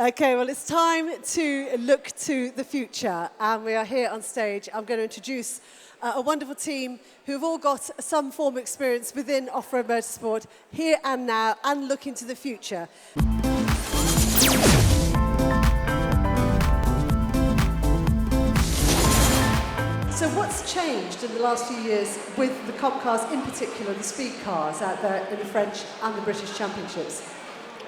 Okay, well, it's time to look to the future, and we are here on stage. I'm going to introduce a wonderful team who have all got some form of experience within off-road motorsport, here and now, and looking to the future. So what's changed in the last few years with the comp cars, in particular the speed cars out there in the French and the British Championships?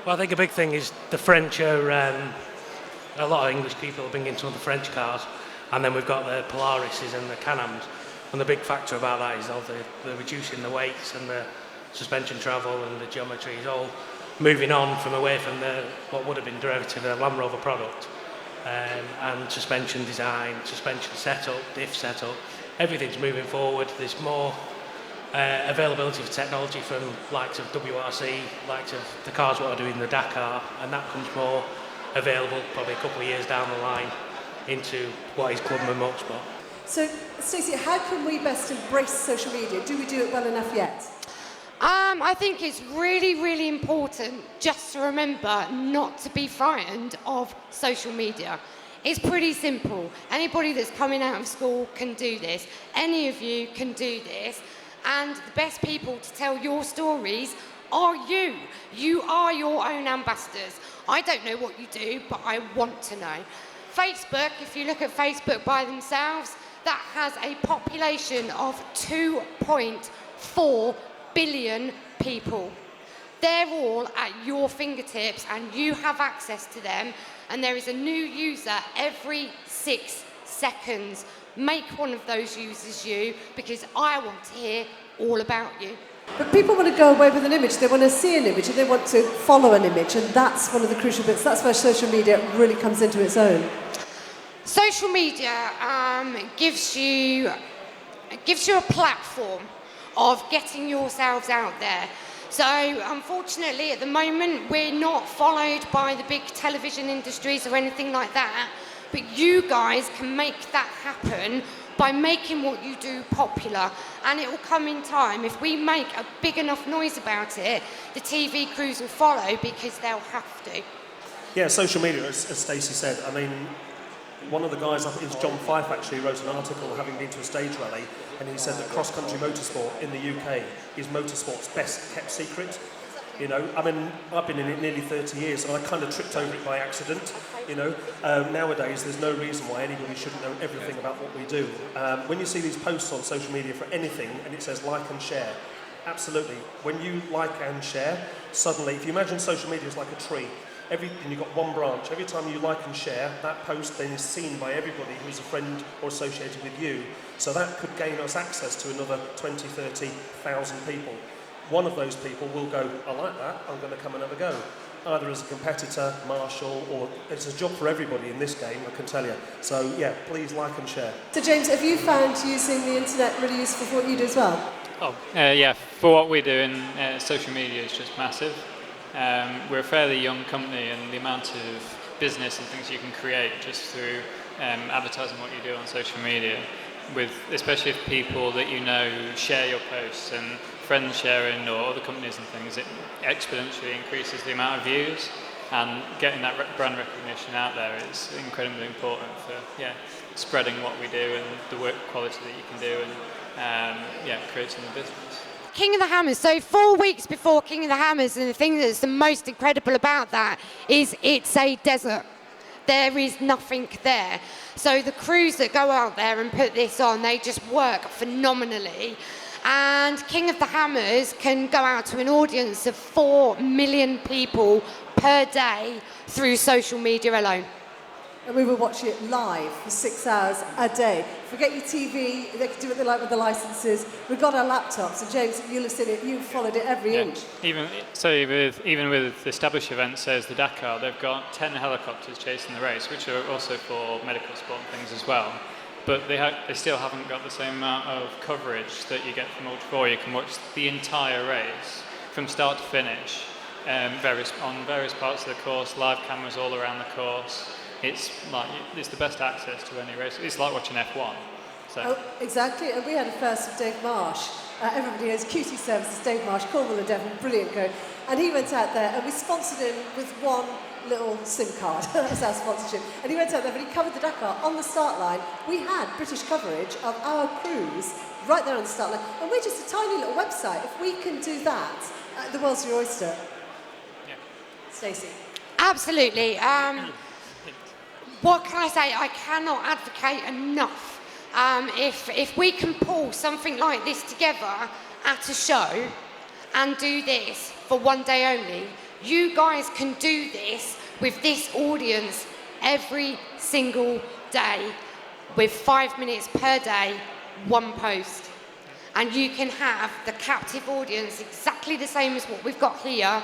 Well, I think a big thing is the French are, a lot of English people are bringing some of the French cars, and then we've got the Polarises and the Can-Ams, and the big factor about that is all the reducing the weights and the suspension travel and the geometry is all moving on from away from what would have been derivative of the Land Rover product, and suspension design, suspension setup, diff setup, everything's moving forward. There's more availability of technology from likes of WRC, likes of the cars what are doing the Dakar, and that comes more available probably a couple of years down the line into what is Clubman Motorsport. So, Stacey, how can we best embrace social media? Do we do it well enough yet? I think it's really, really important just to remember not to be frightened of social media. It's pretty simple. Anybody that's coming out of school can do this. Any of you can do this. And the best people to tell your stories are you. You are your own ambassadors. I don't know what you do, but I want to know. Facebook, if you look at Facebook by themselves, that has a population of 2.4 billion people. They're all at your fingertips and you have access to them, and there is a new user every 6 seconds. Make one of those users you, because I want to hear all about you. But people want to go away with an image. They want to see an image and they want to follow an image, and that's one of the crucial bits. That's where social media really comes into its own. Social media gives you a platform of getting yourselves out there. So unfortunately at the moment we're not followed by the big television industries or anything like that, but you guys can make that happen by making what you do popular, and it will come in time. If we make a big enough noise about it, the TV crews will follow because they'll have to. Yeah, social media, as Stacey said, I mean, one of the guys, I think it was John Fife actually, wrote an article having been to a stage rally, and he said that cross-country motorsport in the UK is motorsport's best kept secret. You know, I mean, I've been in it nearly 30 years and I kind of tripped over it by accident, you know. Nowadays, there's no reason why anybody shouldn't know everything about what we do. When you see these posts on social media for anything and it says like and share, absolutely. When you like and share, suddenly, if you imagine social media is like a tree, and you've got one branch, every time you like and share, that post then is seen by everybody who's a friend or associated with you. So that could gain us access to another 20, 30,000 people. One of those people will go, I like that, I'm going to come and have a go. Either as a competitor, marshal, or it's a job for everybody in this game, I can tell you. So yeah, please like and share. So James, have you found using the internet really useful for what you do as well? Yeah, for what we do in social media is just massive. We're a fairly young company, and the amount of business and things you can create just through advertising what you do on social media, with especially if people that you know share your posts and friends sharing or other companies and things, it exponentially increases the amount of views, and getting that brand recognition out there is incredibly important for spreading what we do and the work quality that you can do, and creating the business. King of the Hammers, so 4 weeks before King of the Hammers, and the thing that's the most incredible about that is it's a desert. There is nothing there. So the crews that go out there and put this on, they just work phenomenally. And King of the Hammers can go out to an audience of 4 million people per day through social media alone. And we were watching it live for 6 hours a day. Forget your TV, they can do what they like with the licenses. We've got our laptops, so James, you'll have seen it, you've followed it every inch. Even with established events as the Dakar, they've got 10 helicopters chasing the race, which are also for medical sport and things as well. But they still haven't got the same amount of coverage that you get from Ultra 4. You can watch the entire race from start to finish, on various parts of the course, live cameras all around the course. It's the best access to any race. It's like watching F1. So. Oh, exactly, and we had a first with Dave Marsh everybody knows QT Services, Dave Marsh, Cornwall and Devon, brilliant go. And he went out there and we sponsored him with one little SIM card. That was our sponsorship. And he went out there, but he covered the Dakar on the start line. We had British coverage of our crews right there on the start line. And we're just a tiny little website. If we can do that, the world's your oyster. Yeah. Stacey. Absolutely. What can I say? I cannot advocate enough. If we can pull something like this together at a show and do this for one day only, you guys can do this with this audience every single day with 5 minutes per day, one post. And you can have the captive audience exactly the same as what we've got here,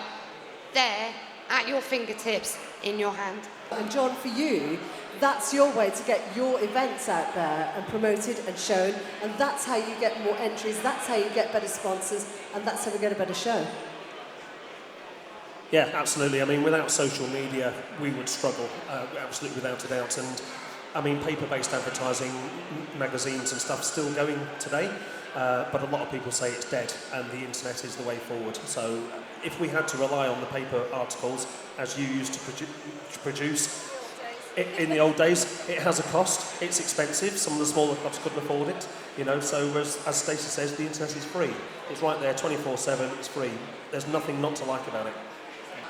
there, at your fingertips, in your hand. And John, for you, that's your way to get your events out there and promoted and shown, and that's how you get more entries, that's how you get better sponsors, and that's how we get a better show. Yeah, absolutely. I mean, without social media, we would struggle, absolutely without a doubt. And I mean, paper-based advertising, magazines and stuff still going today, but a lot of people say it's dead and the internet is the way forward. So if we had to rely on the paper articles, as you used to produce, in the old days, it has a cost, it's expensive, some of the smaller clubs couldn't afford it, you know, so as Stacey says, the internet is free. It's right there 24/7, it's free. There's nothing not to like about it.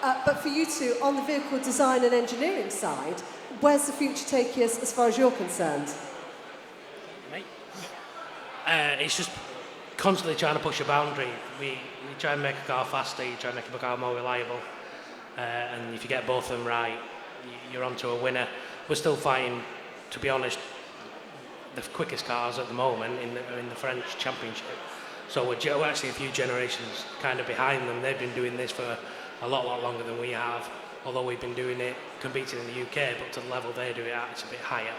But for you two, on the vehicle design and engineering side, where's the future taking us as far as you're concerned? It's just constantly trying to push a boundary. We try and make a car faster, you try and make a car more reliable, and if you get both of them right, you're onto a winner. We're still fighting, to be honest, the quickest cars at the moment in the French Championship. So we're actually a few generations kind of behind them. They've been doing this for a lot longer than we have, although we've been doing it, competing in the UK, but to the level they do it at, it's a bit higher.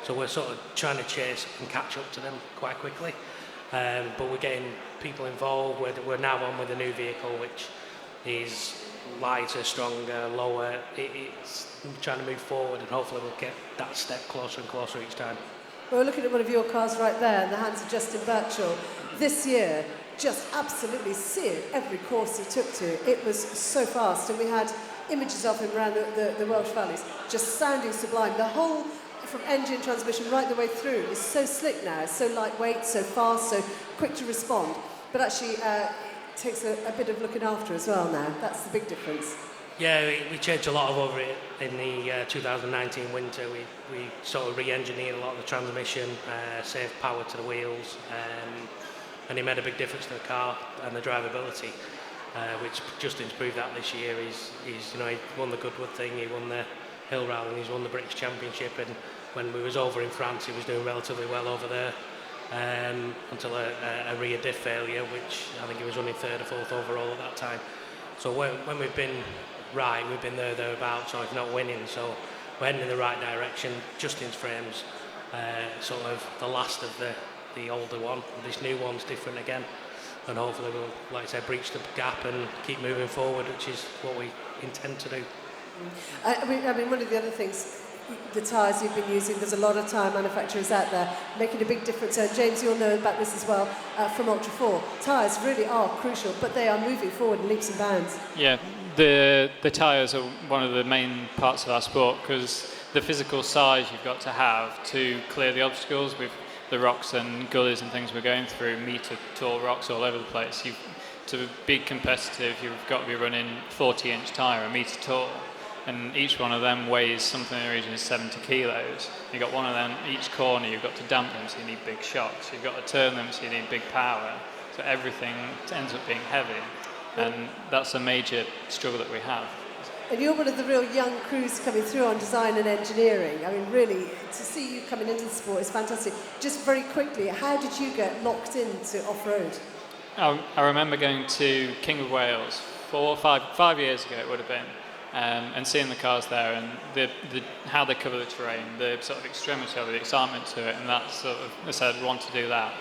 So we're sort of trying to chase and catch up to them quite quickly. But we're getting people involved. We're now on with a new vehicle, which is lighter, stronger, lower. It's trying to move forward, and hopefully we'll get that step closer and closer each time. We're looking at one of your cars right there in the hands of Justin Birchall. This year, just absolutely seared every course he took to. It was so fast, and we had images of him around the Welsh valleys, just sounding sublime. The whole, from engine, transmission, right the way through, is so slick now, so lightweight, so fast, so quick to respond. But actually, takes a bit of looking after as well now. That's the big difference. Yeah, we changed a lot over it in the 2019 winter. We sort of re-engineered a lot of the transmission, saved power to the wheels, and it made a big difference to the car and the drivability, which Justin's proved that this year. He's you know, he won the Goodwood thing, he won the Hill Rally, and he's won the British Championship. And when we was over in France, he was doing relatively well over there. Until a rear diff failure, which I think he was running third or fourth overall at that time. So when we've been right, we've been thereabouts, so if not winning. So we're heading in the right direction. Justin's frame's sort of the last of the older one. This new one's different again, and hopefully we'll, like I said, breach the gap and keep moving forward, which is what we intend to do. I mean, one of the other things, the tyres you've been using, there's a lot of tyre manufacturers out there making a big difference. James, you'll know about this as well from Ultra 4. Tyres really are crucial, but they are moving forward in leaps and bounds. Yeah, the tyres are one of the main parts of our sport, because the physical size you've got to have to clear the obstacles with the rocks and gullies and things we're going through, metre tall rocks all over the place. To be competitive, you've got to be running 40-inch tyre, a metre tall. And each one of them weighs something in the region of 70 kilos. You've got one of them each corner, you've got to damp them, so you need big shocks. You've got to turn them, so you need big power. So everything ends up being heavy. And that's a major struggle that we have. And you're one of the real young crews coming through on design and engineering. I mean, really, to see you coming into the sport is fantastic. Just very quickly, how did you get locked into off-road? I remember going to King of Wales 5 years ago, it would have been. And seeing the cars there and how they cover the terrain, the sort of extremity of it, the excitement to it, and that sort of, I said, I want to do that.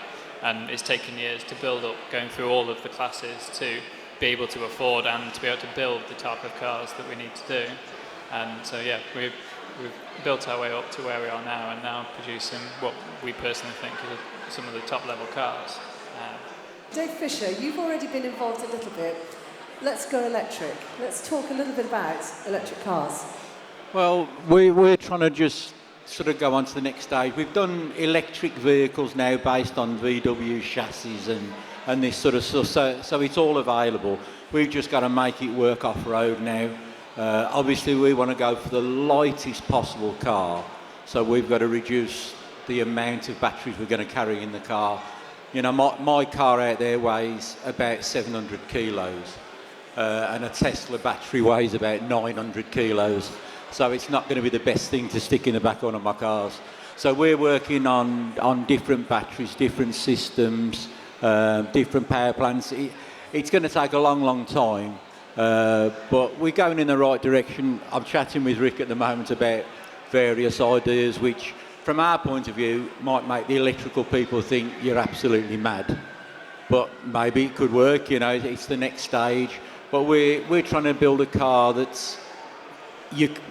And it's taken years to build up, going through all of the classes to be able to afford and to be able to build the type of cars that we need to do. And so, yeah, we've built our way up to where we are now, and now producing what we personally think are some of the top level cars. Dave Fisher, you've already been involved a little bit. Let's go electric. Let's talk a little bit about electric cars. Well, we're trying to just sort of go on to the next stage. We've done electric vehicles now based on VW chassis and this sort of stuff, so it's all available. We've just got to make it work off-road now. Obviously, we want to go for the lightest possible car, so we've got to reduce the amount of batteries we're going to carry in the car. You know, my car out there weighs about 700 kilos, and a Tesla battery weighs about 900 kilos. So it's not going to be the best thing to stick in the back of one of my cars. So we're working on different batteries, different systems, different power plants. It's going to take a long, long time, but we're going in the right direction. I'm chatting with Rick at the moment about various ideas which, from our point of view, might make the electrical people think you're absolutely mad. But maybe it could work, you know, it's the next stage. But we're trying to build a car that's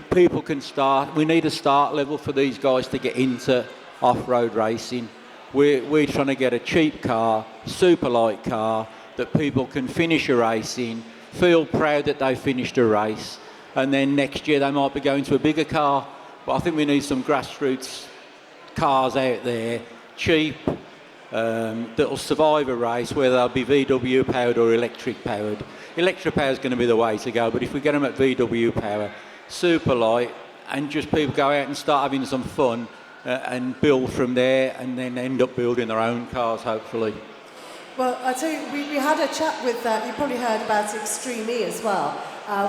people can start. We need a start level for these guys to get into off-road racing. We're trying to get a cheap car, super light car, that people can finish a race in, feel proud that they finished a race, and then next year they might be going to a bigger car. But I think we need some grassroots cars out there, cheap, that'll survive a race, whether they'll be VW powered or electric powered. Electric power is going to be the way to go, but if we get them at VW power, super light, and just people go out and start having some fun and build from there, and then end up building their own cars, hopefully. Well, I tell you, we had a chat with, you probably heard about Extreme E as well,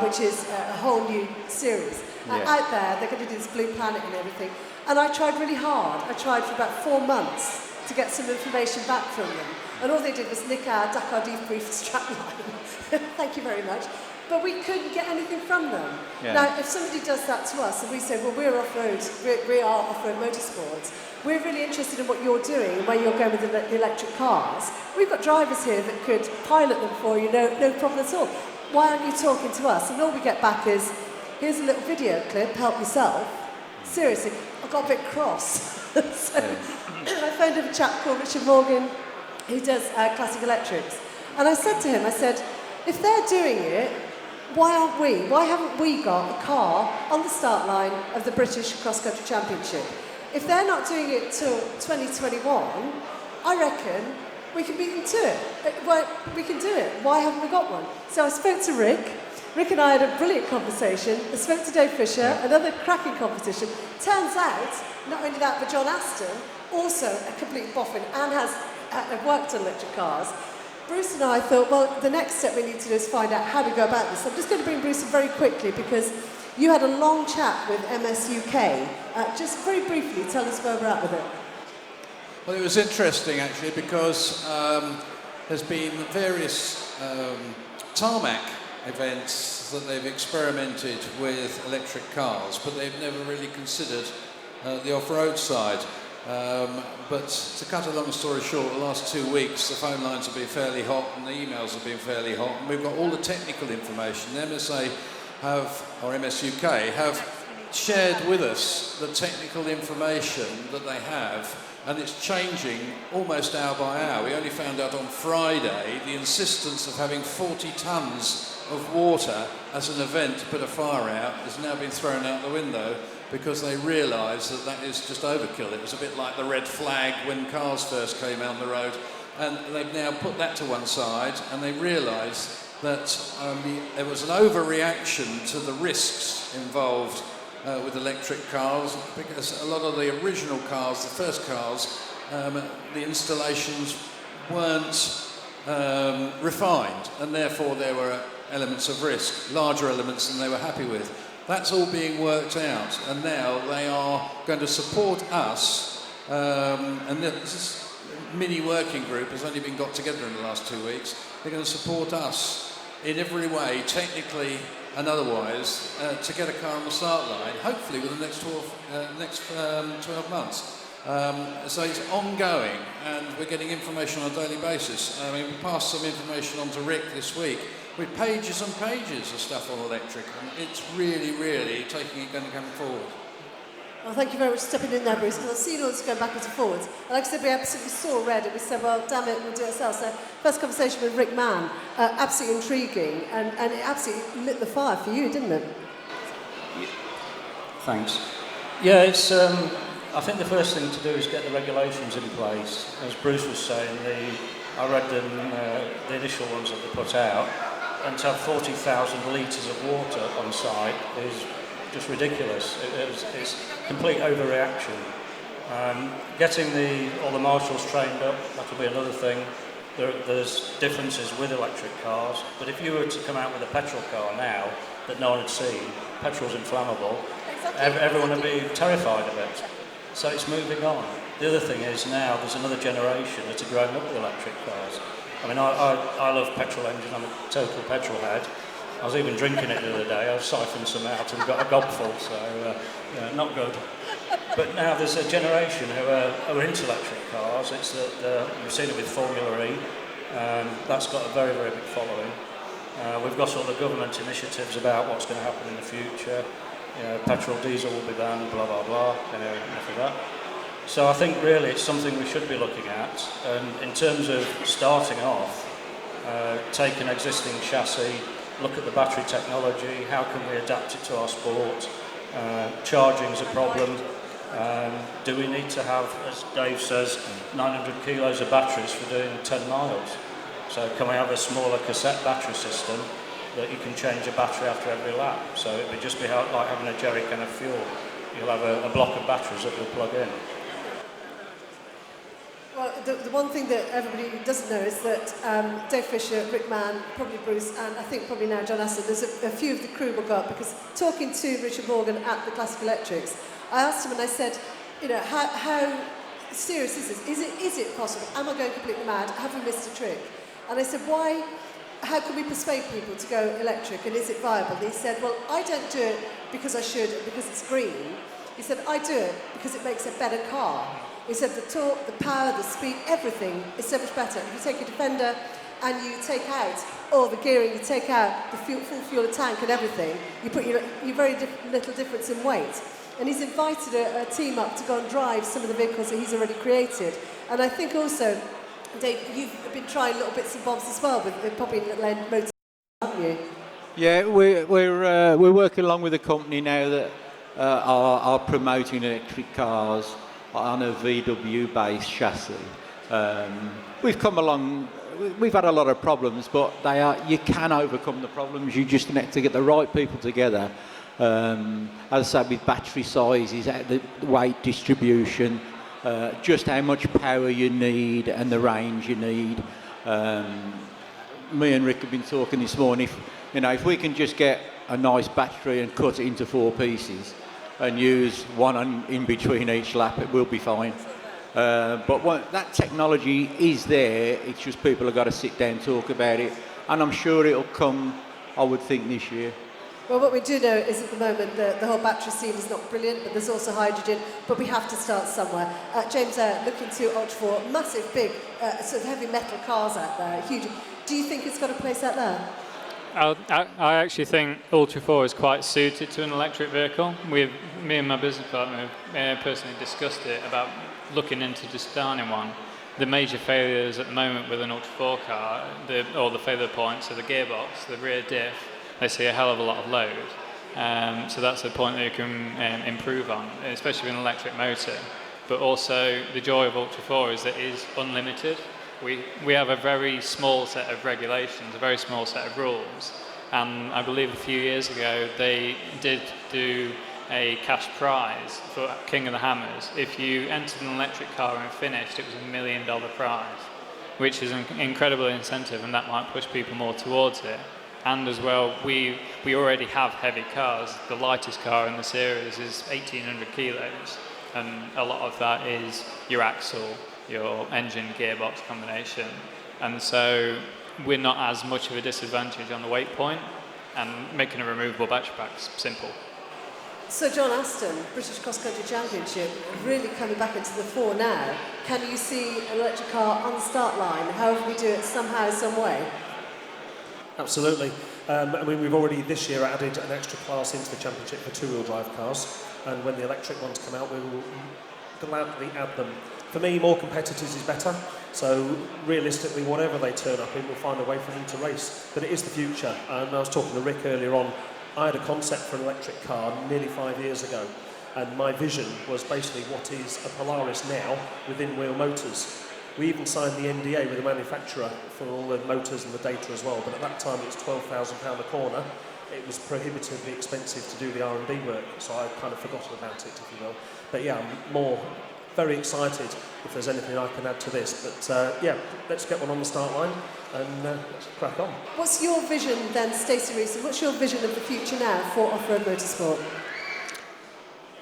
which is a whole new series. Out there, they're going to do this Blue Planet and everything. And I tried really hard. I tried for about 4 months to get some information back from them. And all they did was nick our Dakar debrief strapline. Thank you very much. But we couldn't get anything from them. Yeah. Now, if somebody does that to us and we say, well, we're off-road, we are off-road motorsports, we're really interested in what you're doing and where you're going with the electric cars. We've got drivers here that could pilot them for you, no problem at all. Why aren't you talking to us? And all we get back is, here's a little video clip, help yourself. Seriously, I got a bit cross. So I phoned up a chap called Richard Morgan, who does classic electrics. And I said to him, if they're doing it, why aren't we? Why haven't we got a car on the start line of the British Cross Country Championship? If they're not doing it till 2021, I reckon we can beat them to it. We can do it. Why haven't we got one? So I spoke to Rick. Rick and I had a brilliant conversation. I spoke to Dave Fisher, another cracking competition. Turns out, not only that, but John Aston, also a complete boffin and has worked on electric cars. Bruce and I thought, well, the next step we need to do is find out how we go about this. I'm just going to bring Bruce in very quickly because you had a long chat with MS UK. Just very briefly, tell us where we're at with it. Well, it was interesting actually because there's been various tarmac events that they've experimented with electric cars, but they've never really considered the off-road side. But to cut a long story short, the last 2 weeks the phone lines have been fairly hot and the emails have been fairly hot, and we've got all the technical information. The MSA or MS UK have shared with us the technical information that they have, and it's changing almost hour by hour. We only found out on Friday the insistence of having 40 tonnes of water as an event to put a fire out has now been thrown out the window because they realise that that is just overkill. It was a bit like the red flag when cars first came out on the road, and they've now put that to one side, and they realise that there was an overreaction to the risks involved with electric cars, because a lot of the original cars, the first cars, the installations weren't refined, and therefore there were elements of risk, larger elements than they were happy with. That's all being worked out, and now they are going to support us, and this mini working group has only been got together in the last 2 weeks. They're going to support us in every way, technically and otherwise, to get a car on the start line, hopefully within the next 12 months. So it's ongoing, and we're getting information on a daily basis. I mean, we passed some information on to Rick this week with pages and pages of stuff on electric, and it's really, really going to come forward. Well, thank you very much for stepping in there, Bruce, because I've seen all this going backwards and forwards. And like I said, we absolutely saw red, and we said, well, damn it, we'll do it ourselves. So first conversation with Rick Mann, absolutely intriguing, and it absolutely lit the fire for you, didn't it? Thanks. Yeah, it's. I think the first thing to do is get the regulations in place. As Bruce was saying, I read them, the initial ones that they put out, and to have 40,000 litres of water on site is just ridiculous. It's complete overreaction. Getting all the marshals trained up, that'll be another thing. There's differences with electric cars, but if you were to come out with a petrol car now that no one had seen, petrol's inflammable, everyone would be terrified of it. So it's moving on. The other thing is now there's another generation that are growing up with electric cars. I mean, I love petrol engine, I'm a total petrol head. I was even drinking it the other day, I've siphoned some out and got a gobful, so not good. But now there's a generation who are into electric cars. It's you've seen it with Formula E, that's got a very, very big following. We've got all the government initiatives about what's going to happen in the future. Petrol, diesel will be banned, blah, blah, blah, enough of that. So I think really it's something we should be looking at. And in terms of starting off, take an existing chassis, look at the battery technology, how can we adapt it to our sport? Charging's a problem. Do we need to have, as Dave says, 900 kilos of batteries for doing 10 miles? So can we have a smaller cassette battery system that you can change a battery after every lap? So it would just be like having a jerry can of fuel. You'll have a block of batteries that you'll plug in. Well, the one thing that everybody doesn't know is that Dave Fisher, Rick Mann, probably Bruce, and I think probably now John Aston, there's a few of the crew will go up, because talking to Richard Morgan at the Classic Electrics, I asked him and I said, how serious is this? Is it possible? Am I going completely mad? Have we missed a trick? And I said, how can we persuade people to go electric, and is it viable? And he said, well, I don't do it because I should, because it's green. He said, I do it because it makes a better car. He said the torque, the power, the speed, everything is so much better. If you take a Defender and you take out all the gearing, you take out the full fuel tank and everything, you put your very little difference in weight. And he's invited a team up to go and drive some of the vehicles that he's already created. And I think also, Dave, you've been trying little bits and bobs as well with probably Motor, haven't you? Yeah, we're working along with a company now that are promoting electric cars on a VW-based chassis. We've come along. We've had a lot of problems, but you can overcome the problems. You just need to get the right people together. As I said, with battery sizes, the weight distribution, just how much power you need and the range you need. Me and Rick have been talking this morning. If we can just get a nice battery and cut it into 4 pieces and use one in between each lap, it will be fine. But that technology is there. It's just people have got to sit down and talk about it, and I'm sure it'll come, I would think, this year. Well, what we do know is at the moment the whole battery scene is not brilliant, but there's also hydrogen, but we have to start somewhere. James, looking to Ultra 4, massive, big, sort of heavy metal cars out there, huge. Do you think it's got a place out there? I actually think Ultra 4 is quite suited to an electric vehicle. Me and my business partner have personally discussed it about looking into designing one. The major failures at the moment with an Ultra 4 car, or the failure points, are the gearbox, the rear diff. They see a hell of a lot of load. So that's a point that you can improve on, especially with an electric motor. But also the joy of Ultra 4 is that it is unlimited. We have a very small set of regulations, a very small set of rules, and I believe a few years ago they did do a cash prize for King of the Hammers. If you entered an electric car and finished, it was $1 million prize, which is an incredible incentive, and that might push people more towards it. And as well, we already have heavy cars. The lightest car in the series is 1,800 kilos, and a lot of that is your axle, your engine gearbox combination, and so we're not as much of a disadvantage on the weight point, and making a removable battery pack is simple. So John Aston, British Cross Country Championship, really coming back into the fore now. Can you see an electric car on the start line, however we do it, somehow, some way? Absolutely. I mean, we've already this year added an extra class into the championship for 2-wheel drive cars. and when the electric ones come out, we will gladly add them. For me, more competitors is better, so realistically, whatever they turn up in, we'll find a way for them to race. But it is the future, and I was talking to Rick earlier on. I had a concept for an electric car nearly 5 years ago, and my vision was basically what is a Polaris now within wheel motors. We even signed the NDA with the manufacturer for all the motors and the data as well, but at that time it was £12,000 a corner. It was prohibitively expensive to do the R&D work, so I kind of forgotten about it, if you will. But yeah, I'm very excited if there's anything I can add to this. But yeah, let's get one on the start line and let's crack on. What's your vision then, Stacey Reese? What's your vision of the future now for off-road motorsport?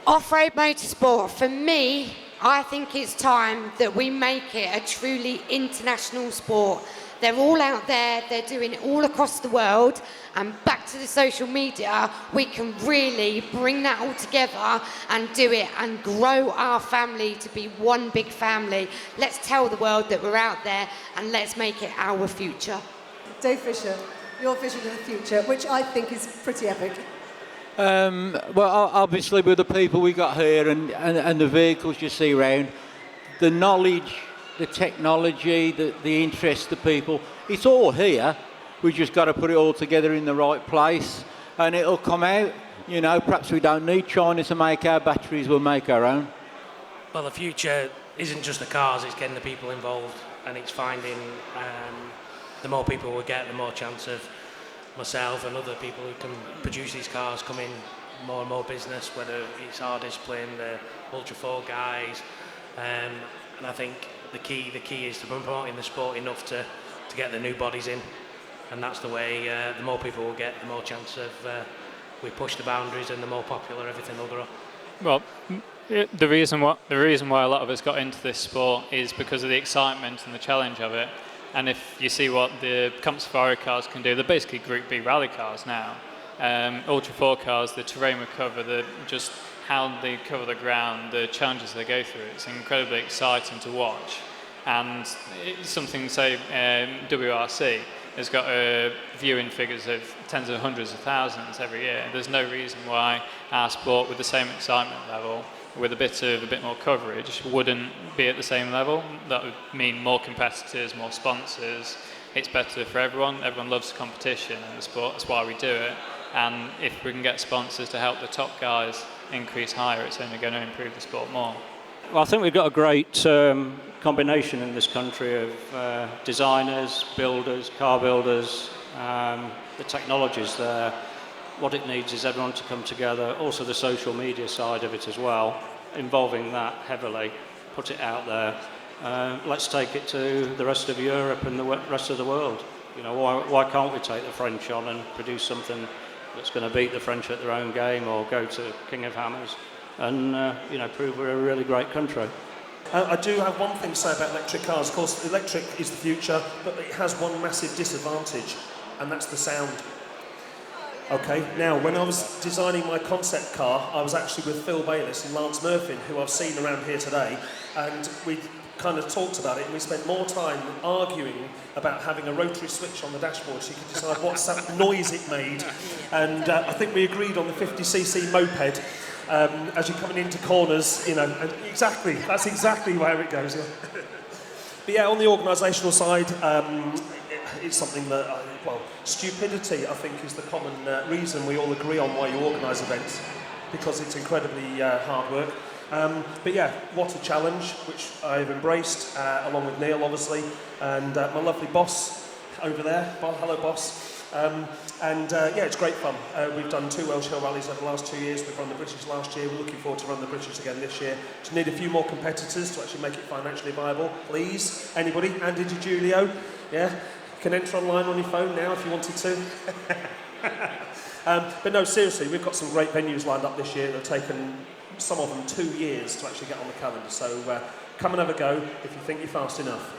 Off-road motorsport, for me, I think it's time that we make it a truly international sport. They're all out there, they're doing it all across the world, and back to the social media, we can really bring that all together and do it and grow our family to be one big family. Let's tell the world that we're out there and let's make it our future. Dave Fisher, your vision of the future, which I think is pretty epic. Well, obviously with the people we got here and the vehicles you see around, the knowledge, the technology, the interest of people, it's all here. We just got to put it all together in the right place and it'll come out. You know, perhaps we don't need China to make our batteries, we'll make our own. Well, the future isn't just the cars, it's getting the people involved, and it's finding the more people we get, the more chance of myself and other people who can produce these cars come in more and more business, whether it's our discipline, the Ultra 4 guys, and I think the key is to promoting the sport enough to get the new bodies in, and that's the way. The more people will get, the more chance of we push the boundaries, and the more popular everything will grow. Well, the reason why a lot of us got into this sport is because of the excitement and the challenge of it. And if you see what the Comp Safari cars can do, they're basically Group B rally cars now. Ultra 4 cars, the terrain we cover, just how they cover the ground, the challenges they go through, it's incredibly exciting to watch. And it's something, say, WRC has got viewing figures of tens of hundreds of thousands every year. There's no reason why our sport, with the same excitement level, with a bit more coverage, wouldn't be at the same level. That would mean more competitors, more sponsors. It's better for everyone. Everyone loves competition in the sport. That's why we do it. And if we can get sponsors to help the top guys increase higher, it's only going to improve the sport more. Well, I think we've got a great combination in this country of designers, builders, car builders. The technology's there. What it needs is everyone to come together. Also the social media side of it as well, involving that heavily, put it out there. Let's take it to the rest of Europe and the rest of the world. You know, why can't we take the French on and produce something that's going to beat the French at their own game, or go to King of Hammers and prove we're a really great country. I do have one thing to say about electric cars. Of course, electric is the future, but it has one massive disadvantage, and that's the sound. Okay, now when I was designing my concept car, I was actually with Phil Bayliss and Lance Murphy, who I've seen around here today, and we kind of talked about it, and we spent more time arguing about having a rotary switch on the dashboard so you could decide what noise it made. And I think we agreed on the 50cc moped. As you're coming into corners, and that's exactly where it goes. Yeah. But yeah, on the organisational side, it's something that, stupidity, I think, is the common reason we all agree on why you organise events, because it's incredibly hard work. But yeah, what a challenge, which I've embraced, along with Neil, obviously, and my lovely boss over there. Hello, boss. Yeah, it's great fun. We've done 2 Welsh Hill rallies over the last 2 years. We've run the British last year. We're looking forward to run the British again this year. Just need a few more competitors to actually make it financially viable. Please, anybody? Andy DiGiulio, yeah? You can enter online on your phone now if you wanted to. But no, seriously, we've got some great venues lined up this year that have taken, some of them, 2 years to actually get on the calendar. So come and have a go if you think you're fast enough.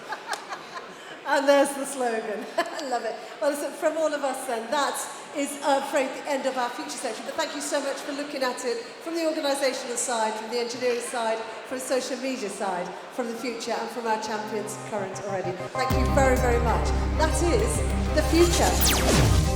And there's the slogan. I love it. Well, listen, from all of us then, that is, I'm afraid, the end of our future section. But thank you so much for looking at it from the organisational side, from the engineering side, from the social media side, from the future, and from our champions current already. Thank you very, very much. That is the future.